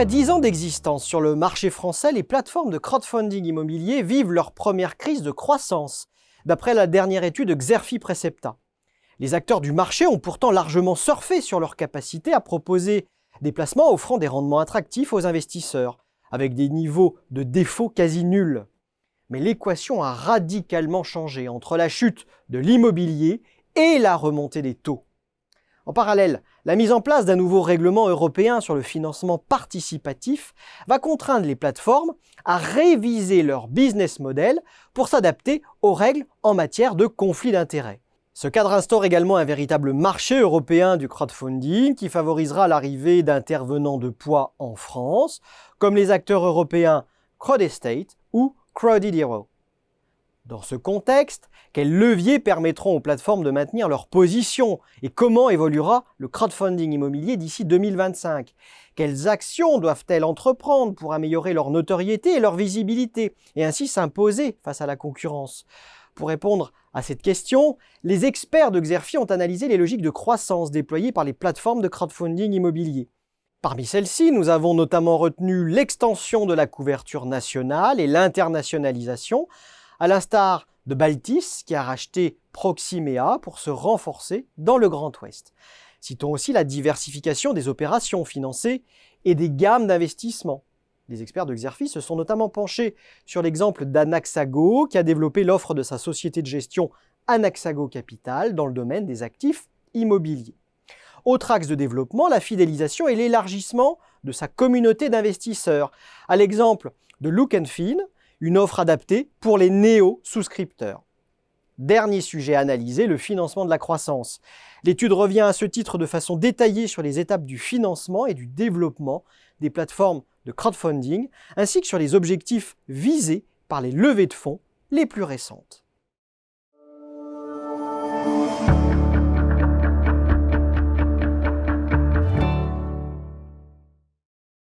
Après 10 ans d'existence sur le marché français, les plateformes de crowdfunding immobilier vivent leur première crise de croissance, d'après la dernière étude Xerfi Precepta. Les acteurs du marché ont pourtant largement surfé sur leur capacité à proposer des placements offrant des rendements attractifs aux investisseurs, avec des niveaux de défaut quasi nuls. Mais l'équation a radicalement changé entre la chute de l'immobilier et la remontée des taux. En parallèle, la mise en place d'un nouveau règlement européen sur le financement participatif va contraindre les plateformes à réviser leur business model pour s'adapter aux règles en matière de conflit d'intérêts. Ce cadre instaure également un véritable marché européen du crowdfunding qui favorisera l'arrivée d'intervenants de poids en France, comme les acteurs européens CrowdEstate ou Crowded Hero. Dans ce contexte, quels leviers permettront aux plateformes de maintenir leur position et comment évoluera le crowdfunding immobilier d'ici 2025 ? Quelles actions doivent-elles entreprendre pour améliorer leur notoriété et leur visibilité et ainsi s'imposer face à la concurrence ? Pour répondre à cette question, les experts de Xerfi ont analysé les logiques de croissance déployées par les plateformes de crowdfunding immobilier. Parmi celles-ci, nous avons notamment retenu l'extension de la couverture nationale et l'internationalisation, à l'instar de Baltis qui a racheté Proximea pour se renforcer dans le Grand Ouest. Citons aussi la diversification des opérations financées et des gammes d'investissement. Les experts de Xerfi se sont notamment penchés sur l'exemple d'Anaxago qui a développé l'offre de sa société de gestion Anaxago Capital dans le domaine des actifs immobiliers. Autre axe de développement, la fidélisation et l'élargissement de sa communauté d'investisseurs, à l'exemple de Look & Feel, une offre adaptée pour les néo-souscripteurs. Dernier sujet analysé, le financement de la croissance. L'étude revient à ce titre de façon détaillée sur les étapes du financement et du développement des plateformes de crowdfunding, ainsi que sur les objectifs visés par les levées de fonds les plus récentes.